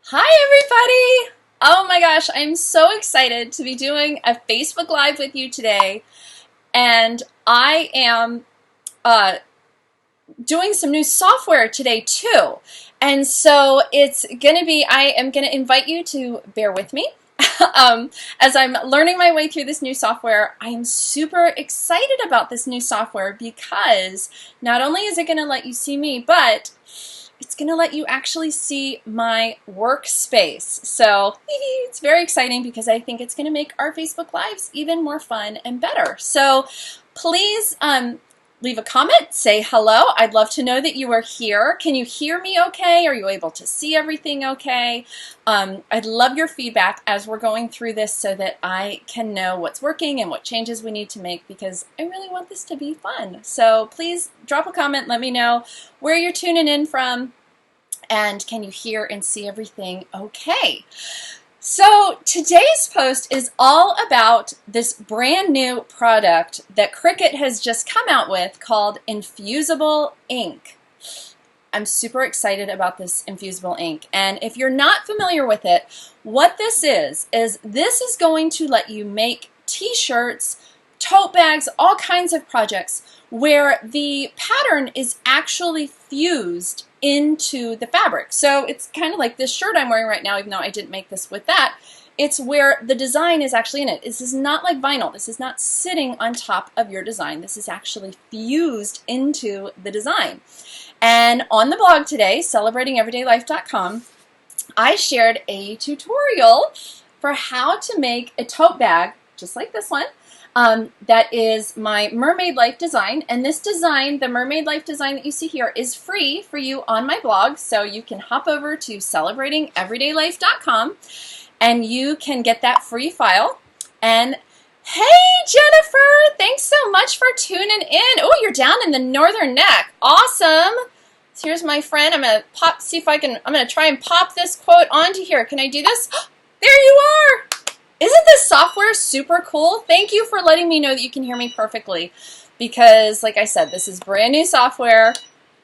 Hi, everybody! Oh my gosh, I'm so excited to be doing a Facebook Live with you today. And I am doing some new software today, too. And so I am going to invite you to bear with me. As I'm learning my way through this new software, I am super excited about this new software because not only is it going to let you see me, but it's going to let you actually see my workspace. So it's very exciting because I think it's going to make our Facebook Lives even more fun and better. So please leave a comment, say hello. I'd love to know that you are here. Can you hear me okay? Are you able to see everything okay? I'd love your feedback as we're going through this so that I can know what's working and what changes we need to make because I really want this to be fun. So please drop a comment, let me know where you're tuning in from, and can you hear and see everything okay? So today's post is all about this brand new product that Cricut has just come out with called Infusible Ink. I'm super excited about this Infusible Ink, and if you're not familiar with it, what this is this is going to let you make t-shirts, tote bags, all kinds of projects where the pattern is actually fused into the fabric. So it's kind of like this shirt I'm wearing right now, even though I didn't make this with that. It's where the design is actually in it. This is not like vinyl. This is not sitting on top of your design. This is actually fused into the design. And on the blog today, celebratingeverydaylife.com, I shared a tutorial for how to make a tote bag, just like this one, that is my Mermaid Life design. And this design, the Mermaid Life design that you see here, is free for you on my blog. So you can hop over to celebratingeverydaylife.com and you can get that free file. And hey, Jennifer, thanks so much for tuning in. Oh, you're down in the northern neck. Awesome. So here's my friend. I'm going to I'm going to try and pop this quote onto here. Can I do this? There you are. Isn't this software super cool? Thank you for letting me know that you can hear me perfectly because, like I said, this is brand new software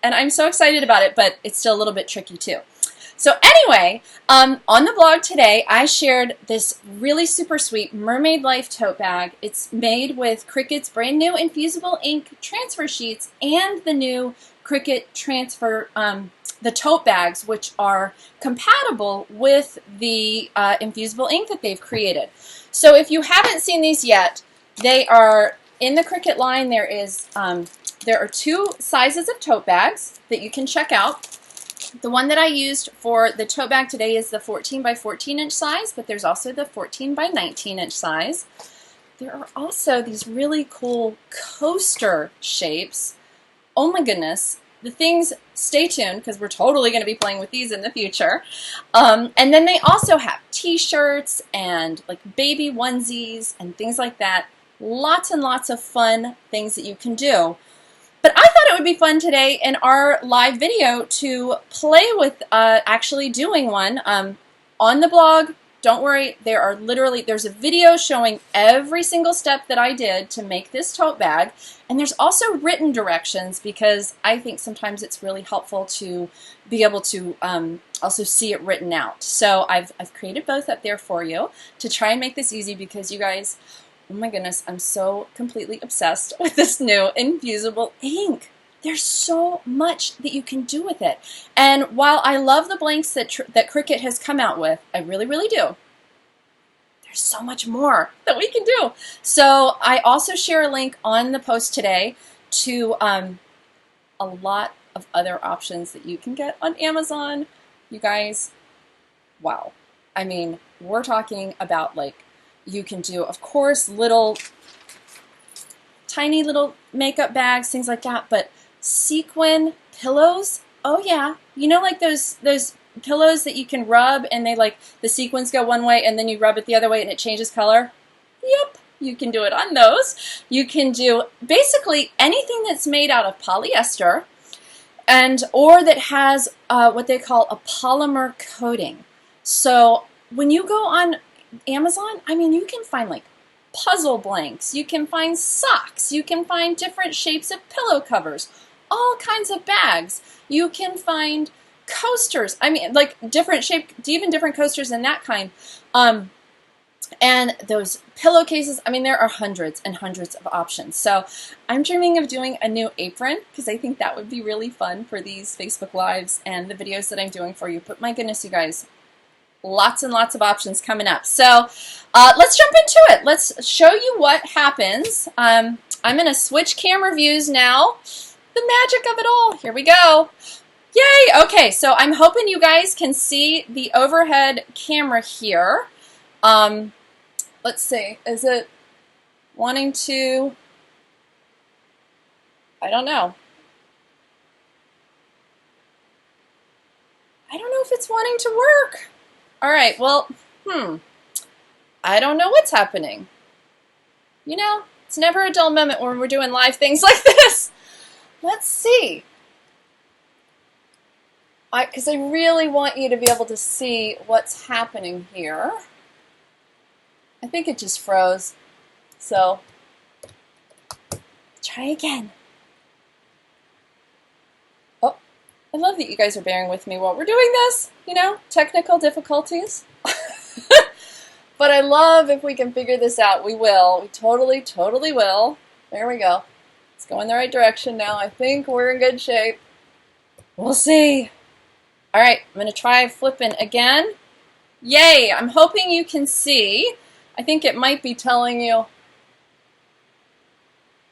and I'm so excited about it, but it's still a little bit tricky too. So anyway, on the blog today, I shared this really super sweet Mermaid Life tote bag. It's made with Cricut's brand new Infusible Ink transfer sheets and the new Cricut transfer the tote bags, which are compatible with the Infusible Ink that they've created. So if you haven't seen these yet, they are in the Cricut line. There are two sizes of tote bags that you can check out. The one that I used for the tote bag today is the 14 by 14 inch size, but there's also the 14 by 19 inch size. There are also these really cool coaster shapes. Oh my goodness. The things, stay tuned because we're totally going to be playing with these in the future. And then they also have t-shirts and like baby onesies and things like that. Lots and lots of fun things that you can do. But I thought it would be fun today in our live video to play with actually doing one on the blog. Don't worry, there's a video showing every single step that I did to make this tote bag. And there's also written directions because I think sometimes it's really helpful to be able to also see it written out. So I've created both up there for you to try and make this easy because you guys, oh my goodness, I'm so completely obsessed with this new Infusible Ink. There's so much that you can do with it. And while I love the blanks that Cricut has come out with, I really, really do, there's so much more that we can do. So I also share a link on the post today to a lot of other options that you can get on Amazon. You guys, wow. I mean, we're talking about like, you can do, of course, tiny little makeup bags, things like that, but sequin pillows, oh yeah. You know, like those pillows that you can rub and they like, the sequins go one way and then you rub it the other way and it changes color? Yep, you can do it on those. You can do basically anything that's made out of polyester or that has what they call a polymer coating. So when you go on Amazon, I mean, you can find like puzzle blanks, you can find socks, you can find different shapes of pillow covers, all kinds of bags. You can find coasters. I mean, like different shape, even different coasters and that kind. And those pillowcases, I mean, there are hundreds and hundreds of options. So I'm dreaming of doing a new apron because I think that would be really fun for these Facebook Lives and the videos that I'm doing for you. But my goodness, you guys, lots and lots of options coming up. So let's jump into it. Let's show you what happens. I'm going to switch camera views now. The magic of it all. Here we go. Yay! Okay, so I'm hoping you guys can see the overhead camera here. Let's see, is it wanting to, I don't know. I don't know if it's wanting to work. All right, well, I don't know what's happening. You know, it's never a dull moment when we're doing live things like this. Let's see. Because I really want you to be able to see what's happening here. I think it just froze. So, try again. Oh, I love that you guys are bearing with me while we're doing this. You know, technical difficulties. But I love if we can figure this out. We will. We totally, totally will. There we go. It's going the right direction now. I think we're in good shape. We'll see. All right, I'm going to try flipping again. Yay! I'm hoping you can see. I think it might be telling you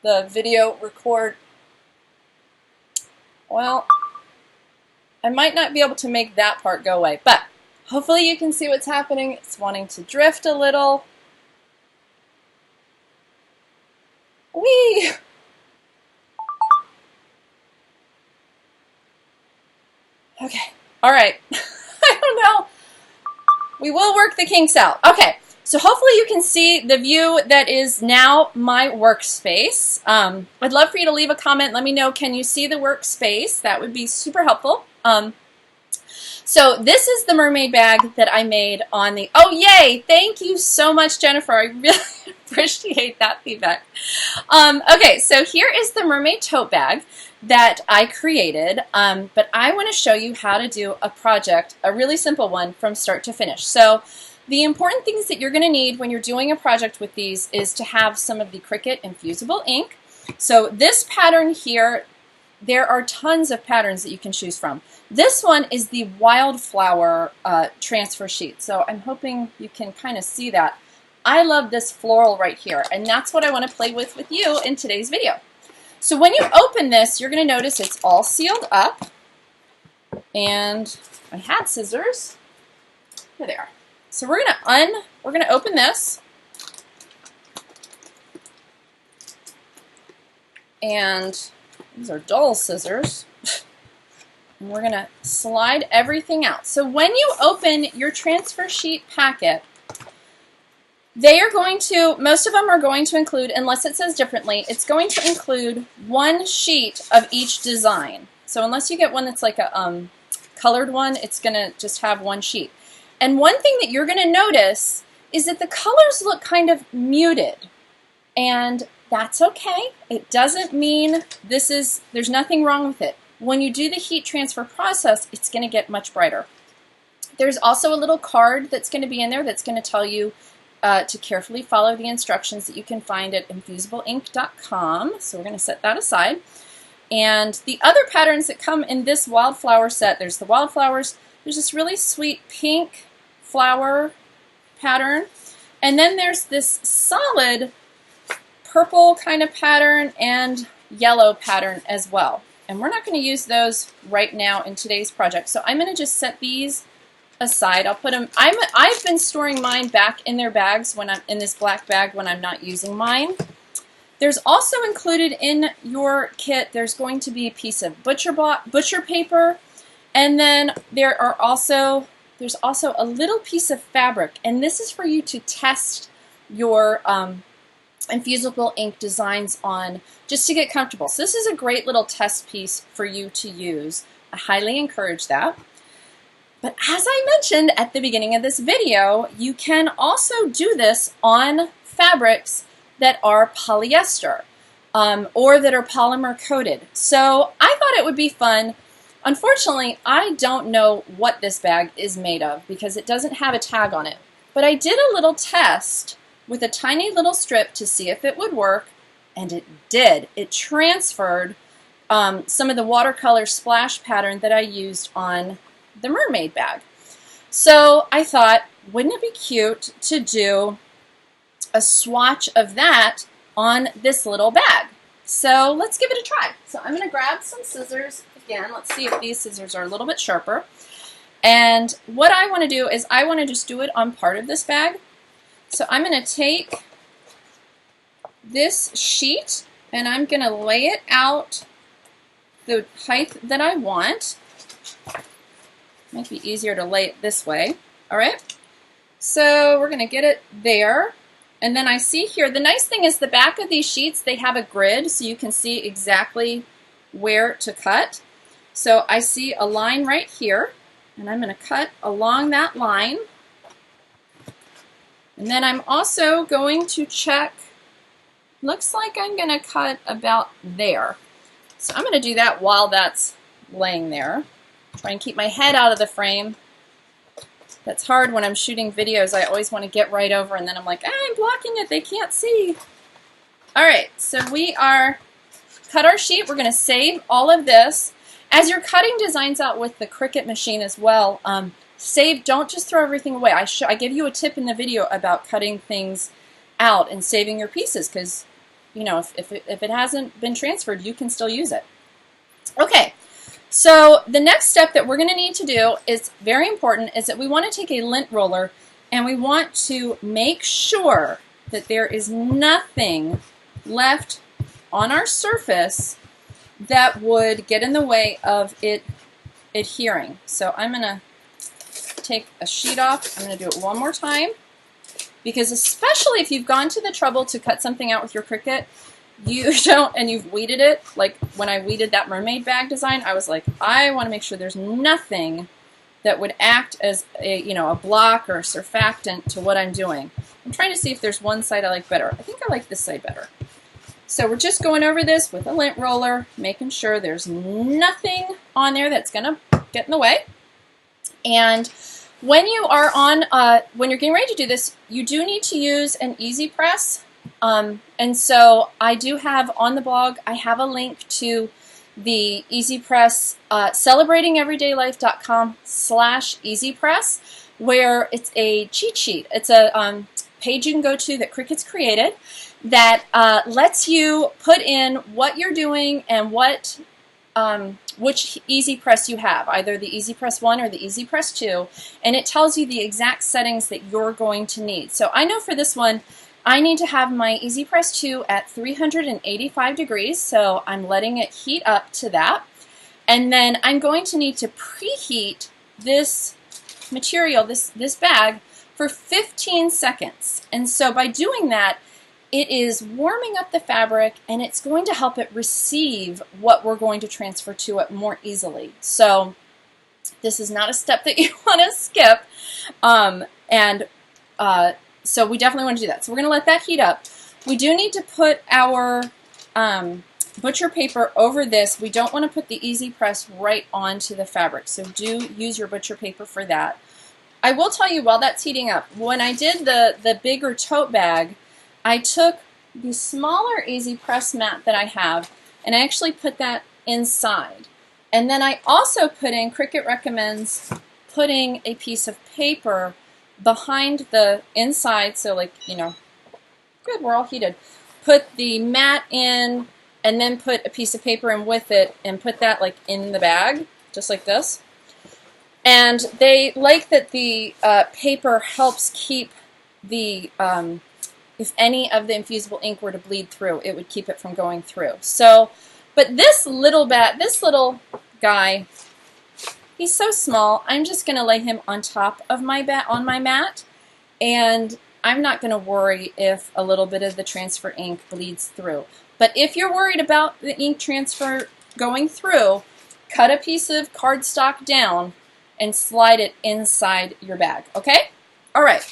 the video record. Well, I might not be able to make that part go away, but hopefully you can see what's happening. It's wanting to drift a little. Whee! Okay, all right. I don't know. We will work the kinks out. Okay. So hopefully you can see the view that is now my workspace. I'd love for you to leave a comment. Let me know, can you see the workspace? That would be super helpful. So this is the mermaid bag that I made on the, oh yay, thank you so much, Jennifer. I really appreciate that feedback. Okay, so here is the mermaid tote bag that I created, but I want to show you how to do a project, a really simple one from start to finish. So the important things that you're going to need when you're doing a project with these is to have some of the Cricut Infusible Ink. So this pattern here, there are tons of patterns that you can choose from. This one is the wildflower transfer sheet, so I'm hoping you can kind of see that. I love this floral right here, and that's what I want to play with you in today's video. So when you open this, you're going to notice it's all sealed up, and I had scissors. Here they are. So we're going to open this, and these are dull scissors, and we're going to slide everything out. So when you open your transfer sheet packet, they are going to, most of them are going to include, unless it says differently, it's going to include one sheet of each design. So unless you get one that's like a colored one, it's going to just have one sheet. And one thing that you're going to notice is that the colors look kind of muted. And that's okay. It doesn't mean there's nothing wrong with it. When you do the heat transfer process, it's going to get much brighter. There's also a little card that's going to be in there that's going to tell you to carefully follow the instructions that you can find at infusibleinc.com. So we're going to set that aside. And the other patterns that come in this wildflower set, there's the wildflowers, there's this really sweet pink flower pattern, and then there's this solid purple kind of pattern and yellow pattern as well. And we're not going to use those right now in today's project, so I'm going to just set these aside. I'll put them, I've been storing mine back in their bags when I'm in this black bag when I'm not using mine. There's also included in your kit, there's going to be a piece of butcher paper, and then there's also a little piece of fabric, and this is for you to test your infusible ink designs on, just to get comfortable. So this is a great little test piece for you to use. I highly encourage that. But as I mentioned at the beginning of this video, you can also do this on fabrics that are polyester or that are polymer coated. So I thought it would be fun Unfortunately, I don't know what this bag is made of because it doesn't have a tag on it. But I did a little test with a tiny little strip to see if it would work, and it did. It transferred some of the watercolor splash pattern that I used on the mermaid bag. So I thought, wouldn't it be cute to do a swatch of that on this little bag? So let's give it a try. So I'm going to grab some scissors again. Let's see if these scissors are a little bit sharper. And what I want to do is I want to just do it on part of this bag. So I'm going to take this sheet and I'm going to lay it out the height that I want. Might be easier to lay it this way. All right. So we're going to get it there. And then I see here, the nice thing is the back of these sheets, they have a grid so you can see exactly where to cut. So I see a line right here, and I'm going to cut along that line. And then I'm also going to check, looks like I'm going to cut about there. So I'm going to do that while that's laying there. Try and keep my head out of the frame. That's hard when I'm shooting videos. I always want to get right over, and then I'm like, I'm blocking it. They can't see. All right, so we are cut our sheet. We're going to save all of this. As you're cutting designs out with the Cricut machine as well, save. Don't just throw everything away. I give you a tip in the video about cutting things out and saving your pieces because, you know, if it hasn't been transferred, you can still use it. Okay. So the next step that we're going to need to do is very important, is that we want to take a lint roller and we want to make sure that there is nothing left on our surface that would get in the way of it adhering. So I'm going to take a sheet off. I'm going to do it one more time because especially if you've gone to the trouble to cut something out with your Cricut, and you've weeded it, like when I weeded that mermaid bag design, I was like, I want to make sure there's nothing that would act as a, a block or a surfactant to what I'm doing. I'm trying to see if there's one side I like better. I think I like this side better. So we're just going over this with a lint roller, making sure there's nothing on there that's going to get in the way. And when you are when you're getting ready to do this, you do need to use an easy press. And so I do have on the blog, I have a link to the Easy Press, celebratingeverydaylife.com/easypress, where it's a cheat sheet. It's a page you can go to that Cricut's created that lets you put in what you're doing and which Easy Press you have, either the Easy Press 1 or the Easy Press 2, and it tells you the exact settings that you're going to need. So I know for this one, I need to have my Easy Press 2 at 385 degrees, so I'm letting it heat up to that. And then I'm going to need to preheat this material, this bag, for 15 seconds. And so by doing that, it is warming up the fabric and it's going to help it receive what we're going to transfer to it more easily. So this is not a step that you want to skip. So we definitely want to do that. So we're going to let that heat up. We do need to put our butcher paper over this. We don't want to put the Easy Press right onto the fabric. So do use your butcher paper for that. I will tell you while that's heating up, when I did the bigger tote bag, I took the smaller Easy Press mat that I have and I actually put that inside. And then I also put in, Cricut recommends putting a piece of paper behind the inside, so like, good, we're all heated. Put the mat in and then put a piece of paper in with it and put that like in the bag, just like this. And they like that the paper helps keep the, if any of the infusible ink were to bleed through, it would keep it from going through. So, but this little guy, he's so small, I'm just going to lay him on top of my mat, and I'm not going to worry if a little bit of the transfer ink bleeds through. But if you're worried about the ink transfer going through, cut a piece of cardstock down and slide it inside your bag, okay? All right,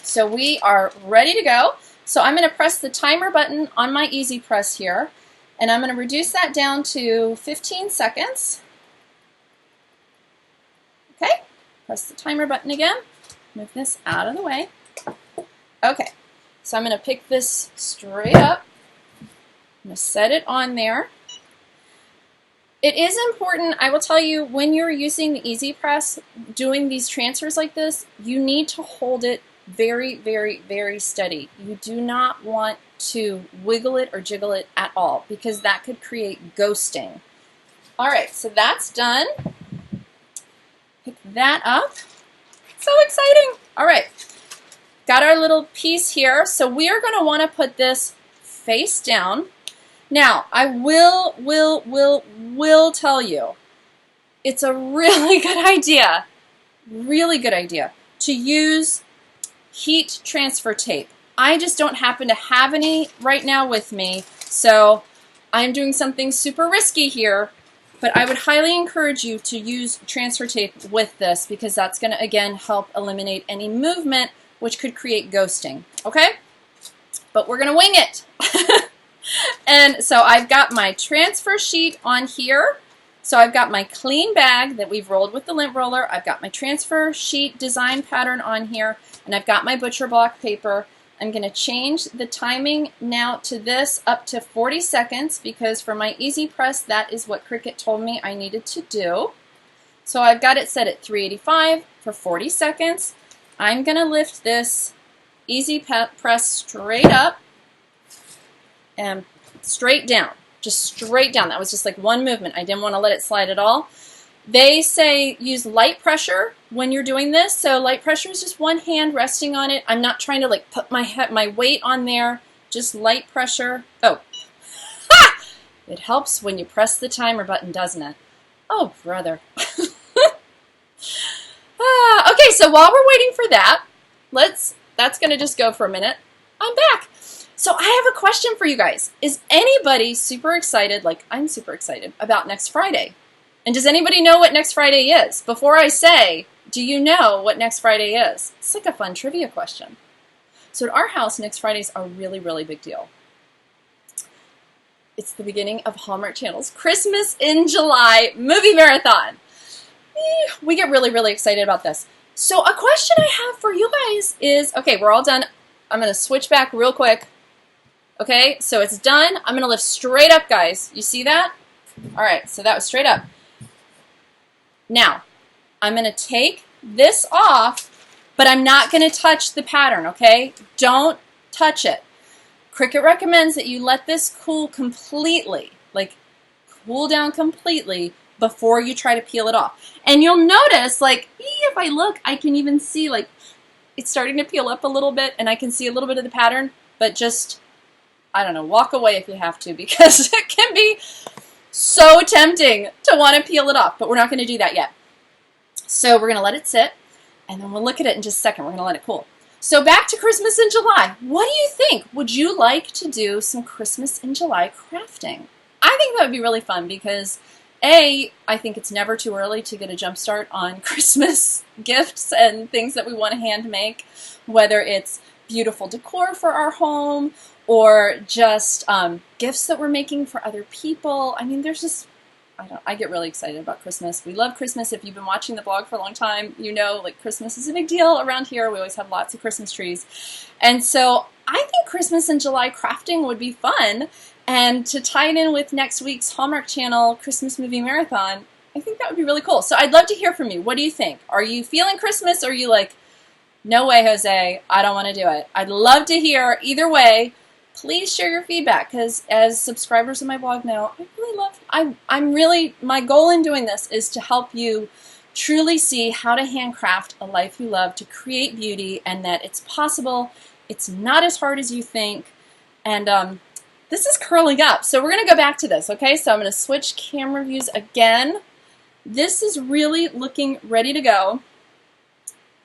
so we are ready to go. So I'm going to press the timer button on my Easy Press here, and I'm going to reduce that down to 15 seconds. Okay, press the timer button again. Move this out of the way. Okay, so I'm going to pick this straight up. I'm going to set it on there. It is important, I will tell you, when you're using the Easy Press, doing these transfers like this, you need to hold it very, very, very steady. You do not want to wiggle it or jiggle it at all, because that could create ghosting. All right, so that's done. Pick that up. So exciting. All right, got our little piece here. So we are going to want to put this face down. Now, I will tell you, it's a really good idea to use heat transfer tape. I just don't happen to have any right now with me, so I'm doing something super risky here, but I would highly encourage you to use transfer tape with this, because that's going to, again, help eliminate any movement which could create ghosting, okay? But we're going to wing it. And so I've got my transfer sheet on here. So I've got my clean bag that we've rolled with the lint roller. I've got my transfer sheet design pattern on here, and I've got my butcher block paper. I'm going to change the timing now to this up to 40 seconds, because for my Easy Press, that is what Cricut told me I needed to do. So I've got it set at 385 for 40 seconds. I'm going to lift this Easy Press straight up and straight down, just straight down. That was just like one movement. I didn't want to let it slide at all. They say use light pressure when you're doing this. So light pressure is just one hand resting on it. I'm not trying to like put my weight on there, just light pressure. Oh, ha! It helps when you press the timer button, doesn't it? Oh, brother. Okay, so while we're waiting for that, that's going to just go for a minute. I'm back. So I have a question for you guys. Is anybody super excited, like I'm super excited, about next Friday? And does anybody know what next Friday is? Before I say, do you know what next Friday is? It's like a fun trivia question. So at our house, next Friday is a really, really big deal. It's the beginning of Hallmark Channel's Christmas in July movie marathon. We get really, really excited about this. So a question I have for you guys is, okay, we're all done. I'm going to switch back real quick. Okay, so it's done. I'm going to lift straight up, guys. You see that? All right, so that was straight up. Now, I'm going to take this off, but I'm not going to touch the pattern, okay? Don't touch it. Cricut recommends that you let this cool completely, like cool down completely before you try to peel it off. And you'll notice, like, if I look, I can even see, like, it's starting to peel up a little bit, and I can see a little bit of the pattern, but just, I don't know, walk away if you have to, because it can be so tempting to want to peel it off, but we're not going to do that yet. So we're going to let it sit, and then we'll look at it in just a second. We're going to let it cool. So back to Christmas in July. What do you think? Would you like to do some Christmas in July crafting? I think that would be really fun because, A, I think it's never too early to get a jump start on Christmas gifts and things that we want to hand make, whether it's beautiful decor for our home or just gifts that we're making for other people. I mean, there's just, I get really excited about Christmas. We love Christmas. If you've been watching the blog for a long time, you know, like, Christmas is a big deal around here. We always have lots of Christmas trees. And so I think Christmas in July crafting would be fun. And to tie it in with next week's Hallmark Channel Christmas movie marathon, I think that would be really cool. So I'd love to hear from you. What do you think? Are you feeling Christmas, or are you like, no way, Jose, I don't want to do it? I'd love to hear either way. Please share your feedback, because as subscribers of my blog know, I'm really, my goal in doing this is to help you truly see how to handcraft a life you love, to create beauty, and that it's possible. It's not as hard as you think. And this is curling up. So we're going to go back to this, okay? So I'm going to switch camera views again. This is really looking ready to go.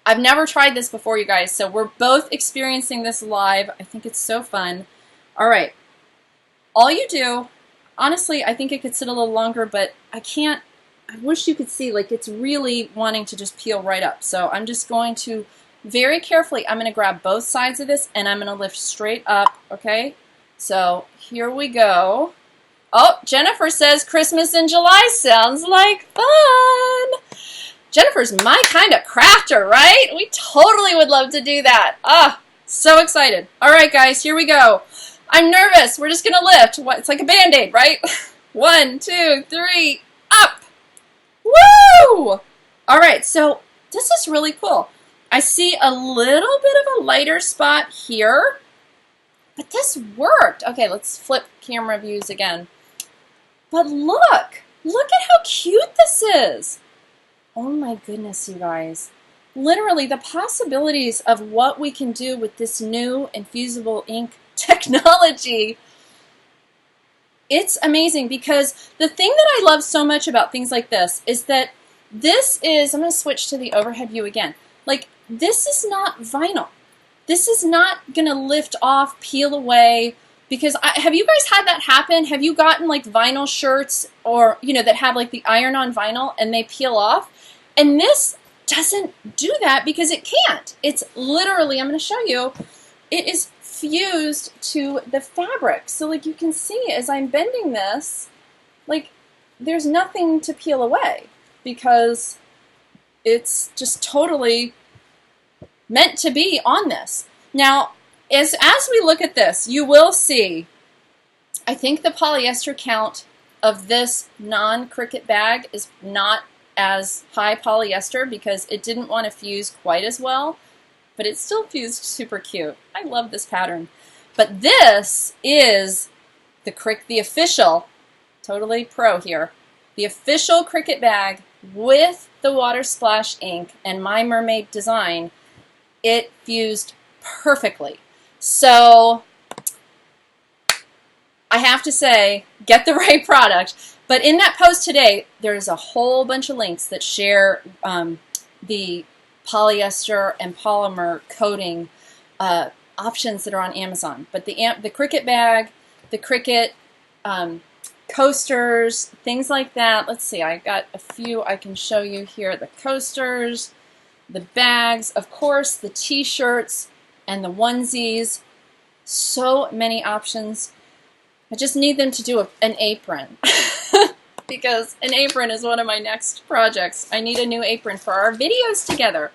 I've never tried this before, you guys, so we're both experiencing this live. I think it's so fun. All right. All you do, honestly, I think it could sit a little longer, but I can't. I wish you could see, like, it's really wanting to just peel right up. So I'm just going to very carefully, I'm going to grab both sides of this, and I'm going to lift straight up, okay? So here we go. Oh, Jennifer says Christmas in July sounds like fun. Jennifer's my kind of crafter, right? We totally would love to do that. Ah, so excited. All right, guys, here we go. I'm nervous. We're just going to lift. It's like a Band-Aid, right? 1, 2, 3, up. Woo! All right, so this is really cool. I see a little bit of a lighter spot here, but this worked. Okay, let's flip camera views again. But look at how cute this is. Oh my goodness, you guys. Literally, the possibilities of what we can do with this new infusible ink technology, it's amazing, because the thing that I love so much about things like this is that this is, I'm going to switch to the overhead view again, like this is not vinyl. This is not going to lift off, peel away, because have you guys had that happen? Have you gotten like vinyl shirts or, you know, that have like the iron-on vinyl and they peel off? And this doesn't do that because it can't. It's literally, I'm going to show you, it is fused to the fabric. So like you can see as I'm bending this, like there's nothing to peel away because it's just totally meant to be on this. Now, as we look at this, you will see, I think the polyester count of this non-Cricut bag is not as high polyester because it didn't want to fuse quite as well, but it still fused super cute. I love this pattern. But this is the official, totally pro here, the official Cricut bag with the water splash ink and my mermaid design. It fused perfectly. So I have to say, get the right product. But in that post today, there's a whole bunch of links that share the polyester and polymer coating options that are on Amazon. But the Cricut bag, the Cricut coasters, things like that. Let's see, I got a few I can show you here. The coasters, the bags, of course, the t-shirts and the onesies. So many options. I just need them to do an apron because an apron is one of my next projects. I need a new apron for our videos together.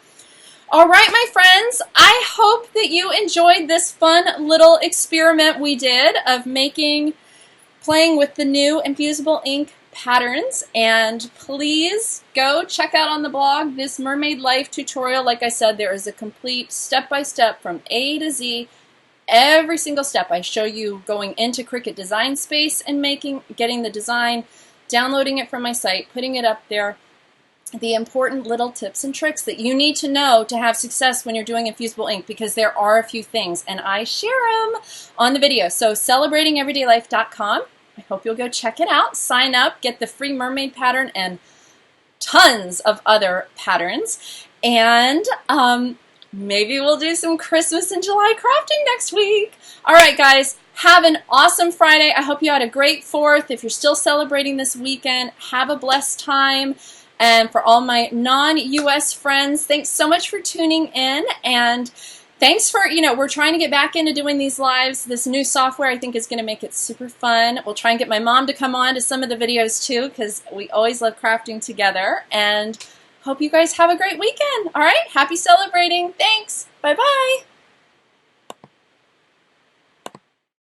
All right, my friends, I hope that you enjoyed this fun little experiment we did of playing with the new infusible ink patterns. And please go check out on the blog this Mermaid Life tutorial. Like I said, there is a complete step-by-step from A to Z. Every single step I show you going into Cricut Design Space and getting the design, downloading it from my site, putting it up there, the important little tips and tricks that you need to know to have success when you're doing infusible ink, because there are a few things and I share them on the video. So celebratingeverydaylife.com. I hope you'll go check it out, sign up, get the free mermaid pattern and tons of other patterns. And maybe we'll do some Christmas in July crafting next week. All right, guys, have an awesome Friday. I hope you had a great 4th. If you're still celebrating this weekend, have a blessed time. And for all my non-US friends, thanks so much for tuning in. And thanks for, we're trying to get back into doing these lives. This new software I think is going to make it super fun. We'll try and get my mom to come on to some of the videos too, because we always love crafting together. And hope you guys have a great weekend. All right, happy celebrating. Thanks. Bye-bye.